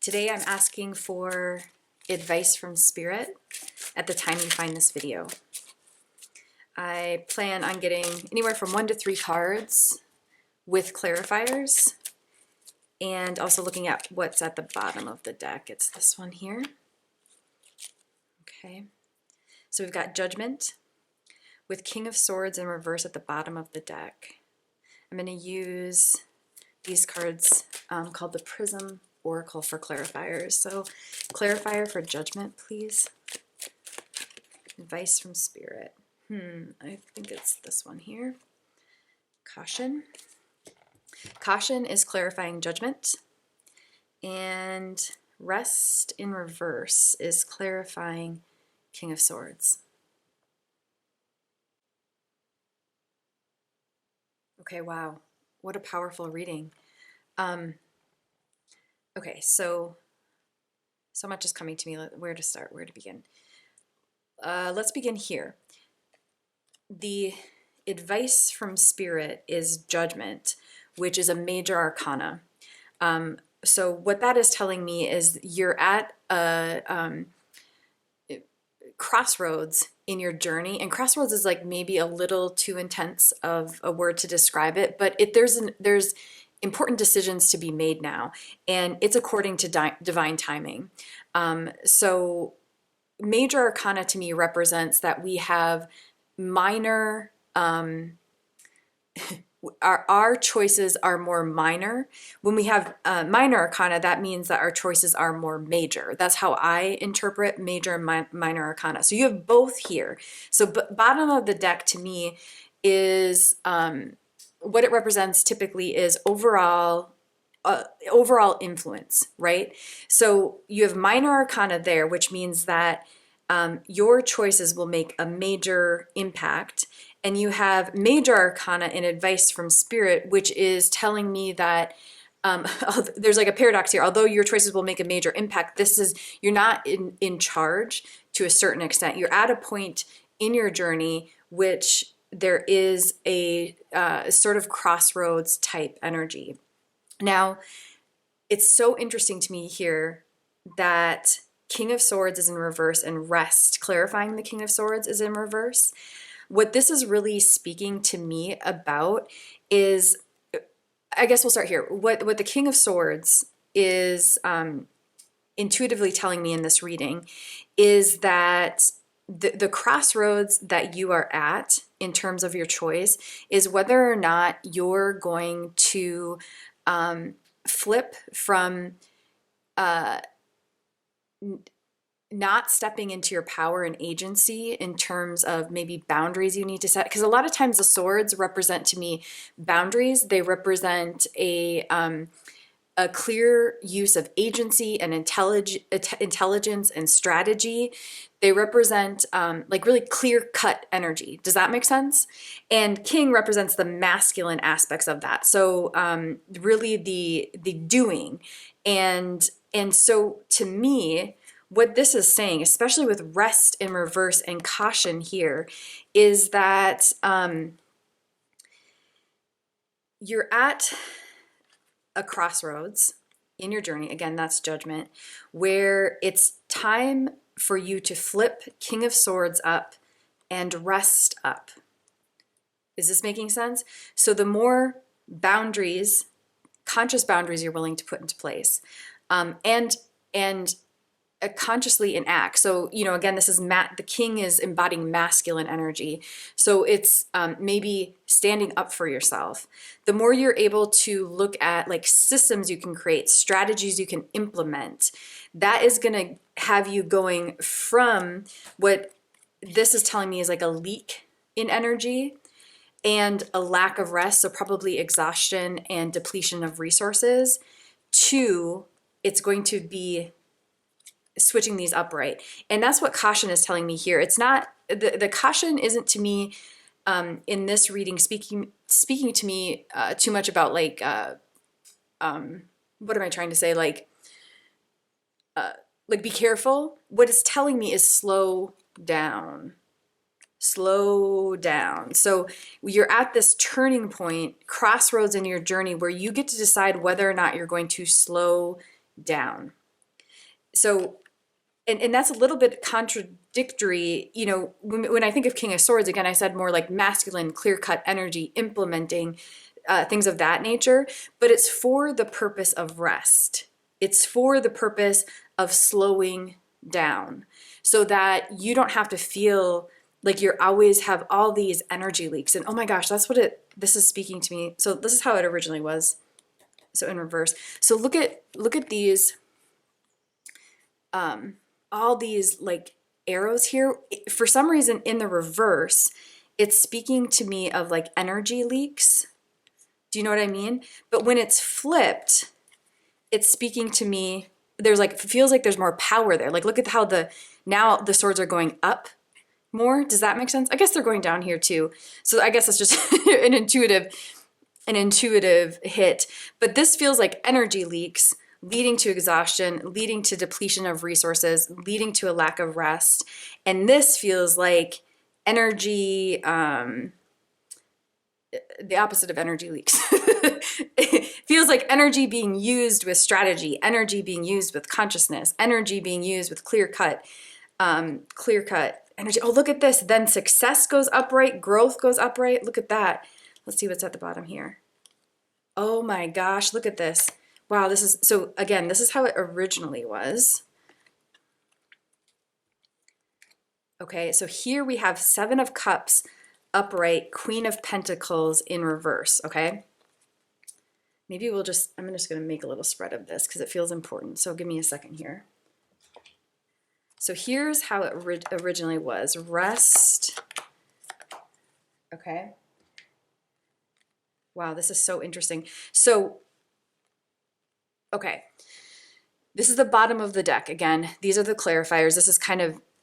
Today I'm asking for advice from Spirit at the time you find this video. I plan on getting anywhere from 1 to 3 cards with clarifiers and also looking at what's at the bottom of the deck. It's this one here. Okay, so we've got Judgment with King of Swords in reverse at the bottom of the deck. I'm going to use these cards called the Prism Oracle for clarifiers. So clarifier for Judgment, please. Advice from Spirit. I think it's this one here. Caution. Caution is clarifying Judgment. And Rest in reverse is clarifying King of Swords. Okay, wow. What a powerful reading. Okay, so much is coming to me. Where to start? Where to begin? Let's begin here. The advice from Spirit is Judgment, which is a major arcana. So what that is telling me is you're at a crossroads in your journey, and crossroads is like maybe a little too intense of a word to describe it, but there's important decisions to be made now, and it's according to divine timing. So major arcana to me represents that we have minor, our choices are more minor. When we have minor arcana, that means that our choices are more major. That's how I interpret major and minor arcana. So you have both here. So bottom of the deck to me is what it represents typically is overall influence, right? So you have minor arcana there, which means that your choices will make a major impact. And you have major arcana in advice from Spirit, which is telling me that there's like a paradox here. Although your choices will make a major impact, you're not in charge to a certain extent. You're at a point in your journey which there is a sort of crossroads type energy. Now, it's so interesting to me here that King of Swords is in reverse and Rest, clarifying the King of Swords, is in reverse. What this is really speaking to me about is, I guess we'll start here. What the King of Swords is intuitively telling me in this reading is that the crossroads that you are at in terms of your choice is whether or not you're going to flip from not stepping into your power and agency in terms of maybe boundaries you need to set. Because a lot of times the swords represent to me boundaries. They represent a clear use of agency and intelligence and strategy. They represent like really clear-cut energy. Does that make sense? And King represents the masculine aspects of that. So really the doing. And so to me, what this is saying, especially with Rest in reverse and Caution here, is that you're at a crossroads in your journey. Again, that's Judgment, where it's time for you to flip King of Swords up and Rest up. Is this making sense? So the more boundaries, conscious boundaries you're willing to put into place, and consciously enact. So, again, this is the King is embodying masculine energy. So it's maybe standing up for yourself. The more you're able to look at like systems you can create, strategies you can implement, that is going to have you going from what this is telling me is like a leak in energy and a lack of rest, so probably exhaustion and depletion of resources, to it's going to be switching these upright. And that's what Caution is telling me here. It's not, the Caution isn't to me in this reading speaking to me too much about like, what am I trying to say? Like be careful. What it's telling me is slow down. Slow down. So you're at this turning point, crossroads in your journey, where you get to decide whether or not you're going to slow down. So, and that's a little bit contradictory. When I think of King of Swords, again, I said more like masculine, clear-cut energy, implementing things of that nature, but it's for the purpose of rest. It's for the purpose of slowing down so that you don't have to feel like you're always have all these energy leaks. And oh my gosh, this is speaking to me. So this is how it originally was. So in reverse. So look at these, all these like arrows here. For some reason in the reverse, it's speaking to me of like energy leaks. Do you know what I mean? But when it's flipped, it's speaking to me, there's like, feels like there's more power there. Like look at how now the swords are going up more. Does that make sense? I guess they're going down here too. So I guess it's just an intuitive hit. But this feels like energy leaks leading to exhaustion, leading to depletion of resources, leading to a lack of rest. And this feels like energy, the opposite of energy leaks. It feels like energy being used with strategy, energy being used with consciousness, energy being used with clear-cut energy. Oh, look at this. Then success goes upright, growth goes upright. Look at that. Let's see what's at the bottom here. Oh my gosh, look at this. Wow, so again, this is how it originally was. Okay, so here we have Seven of Cups upright, Queen of Pentacles in reverse, okay? Maybe I'm just gonna make a little spread of this because it feels important. So give me a second here. So here's how it originally was. Rest, okay? Wow, this is so interesting. So, okay, this is the bottom of the deck. Again, these are the clarifiers.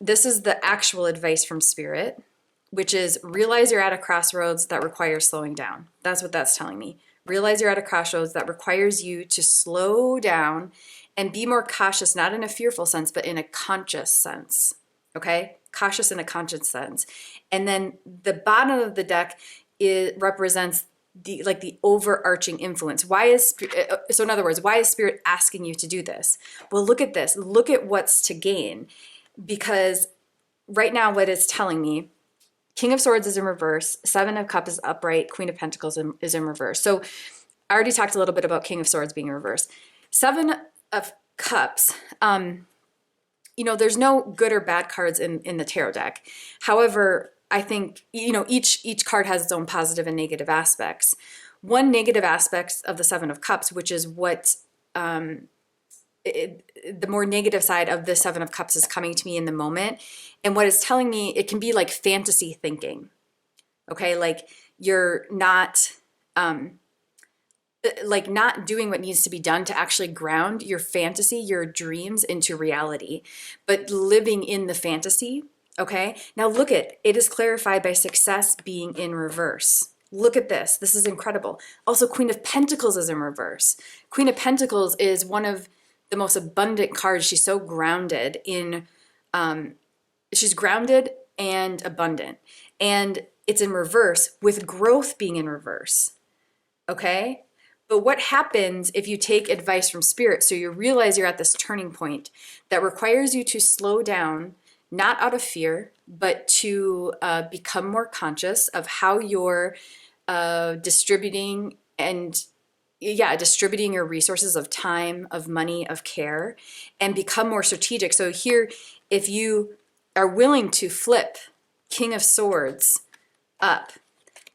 This is the actual advice from Spirit, which is realize you're at a crossroads that requires slowing down. That's what that's telling me. Realize you're at a crossroads that requires you to slow down and be more cautious, not in a fearful sense, but in a conscious sense, okay? Cautious in a conscious sense. And then the bottom of the deck represents the overarching influence. So in other words, why is Spirit asking you to do this? Well, look at this. Look at what's to gain. Because right now what it's telling me, King of Swords is in reverse, Seven of Cups is upright, Queen of Pentacles is in reverse. So I already talked a little bit about King of Swords being in reverse. Seven of Cups, there's no good or bad cards in the tarot deck. However, I think, each card has its own positive and negative aspects. One negative aspect of the Seven of Cups, which is what the more negative side of the Seven of Cups is coming to me in the moment. And what it's telling me, it can be like fantasy thinking. Okay, like you're not not doing what needs to be done to actually ground your fantasy, your dreams into reality, but living in the fantasy. Okay, now look it is clarified by success being in reverse. Look at this. This is incredible. Also, Queen of Pentacles is in reverse. Queen of Pentacles is one of the most abundant cards. She's so grounded in, she's grounded and abundant. And it's in reverse with growth being in reverse. Okay? But what happens if you take advice from Spirit? So you realize you're at this turning point that requires you to slow down, not out of fear, but to become more conscious of how you're distributing your resources of time, of money, of care, and become more strategic. So here, if you are willing to flip King of Swords up,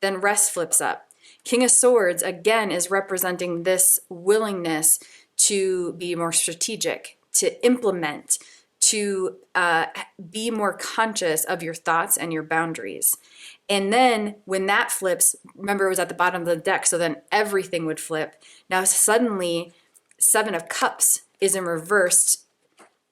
then rest flips up. King of Swords, again, is representing this willingness to be more strategic, to implement, to be more conscious of your thoughts and your boundaries. And then when that flips, remember it was at the bottom of the deck, so then everything would flip. Now suddenly, Seven of Cups is in reverse,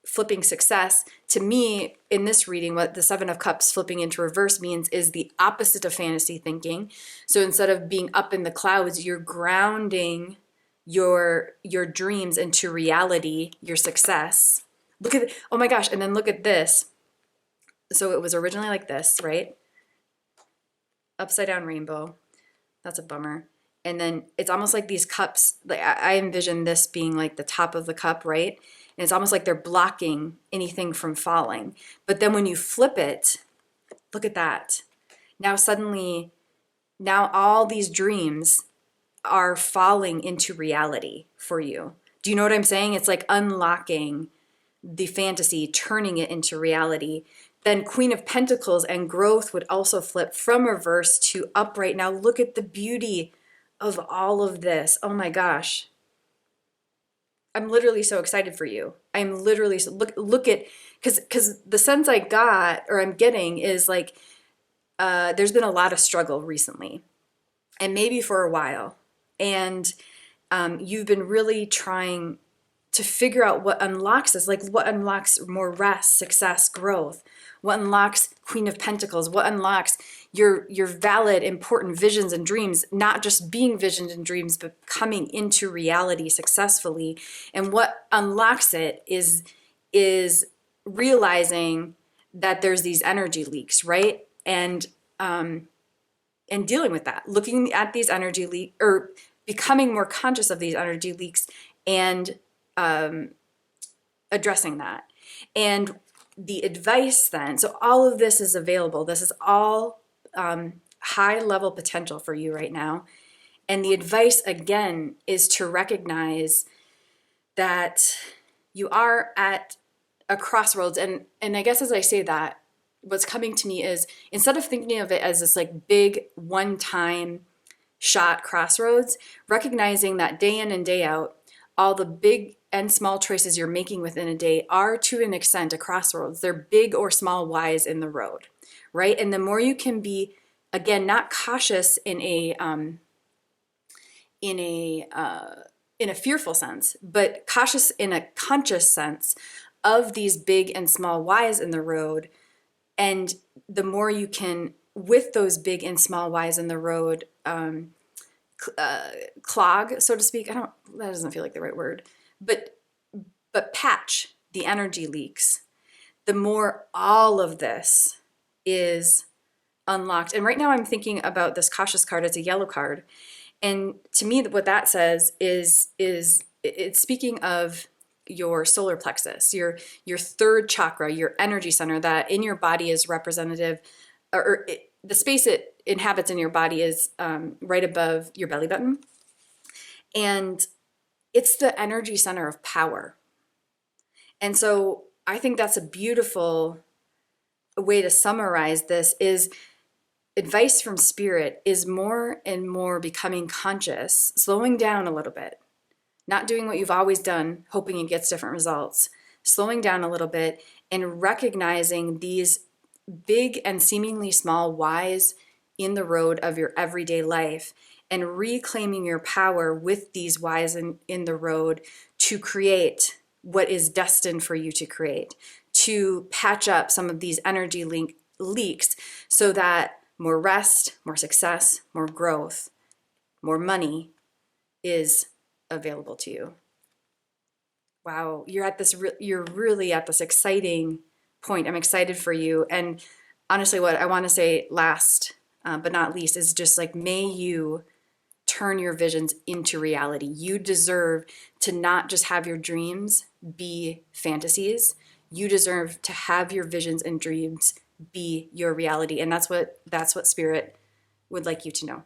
flipping success. To me, in this reading, what the Seven of Cups flipping into reverse means is the opposite of fantasy thinking. So instead of being up in the clouds, you're grounding your dreams into reality, your success. Look at, oh my gosh, and then look at this. So it was originally like this, right? Upside down rainbow. That's a bummer. And then it's almost like these cups, like I envision this being like the top of the cup, right? And it's almost like they're blocking anything from falling. But then when you flip it, look at that. Now suddenly, now all these dreams are falling into reality for you. Do you know what I'm saying? It's like unlocking the fantasy, turning it into reality. Then Queen of Pentacles and growth would also flip from reverse to upright. Now look at the beauty of all of this. Oh my gosh. I'm literally so excited for you. I'm literally so, look at, because the sense I got or I'm getting is like there's been a lot of struggle recently, and maybe for a while, and you've been really trying to figure out what unlocks this, like what unlocks more rest, success, growth, what unlocks Queen of Pentacles, what unlocks your valid, important visions and dreams, not just being visions and dreams, but coming into reality successfully. And what unlocks it is realizing that there's these energy leaks, right? And dealing with that, looking at these energy leaks, or becoming more conscious of these energy leaks, and addressing that. And the advice then, so all of this is available. This is all high level potential for you right now. And the advice again is to recognize that you are at a crossroads. And I guess as I say that, what's coming to me is, instead of thinking of it as this like big one-time shot crossroads, recognizing that day in and day out, all the big and small choices you're making within a day are to an extent a crossroads. They're big or small Ys in the road, right? And the more you can be, again, not cautious in a fearful sense, but cautious in a conscious sense of these big and small Ys in the road. And the more you can, with those big and small Ys in the road, clog, so to speak. That doesn't feel like the right word, but patch the energy leaks, the more all of this is unlocked. And right now I'm thinking about this cautious card as a yellow card. And to me, what that says is it's speaking of your solar plexus, your third chakra, your energy center that in your body is representative, the space it inhabits in your body is right above your belly button. And it's the energy center of power. And so I think that's a beautiful way to summarize this is advice from spirit is more and more becoming conscious, slowing down a little bit, not doing what you've always done, hoping it gets different results, slowing down a little bit and recognizing these big and seemingly small Ys in the road of your everyday life and reclaiming your power with these Ys in the road to create what is destined for you to create, to patch up some of these energy leaks so that more rest, more success, more growth, more money is available to you. Wow, you're really at this exciting point. I'm excited for you. And honestly, what I want to say last but not least is just like, may you turn your visions into reality. You deserve to not just have your dreams be fantasies. You deserve to have your visions and dreams be your reality. And that's what Spirit would like you to know.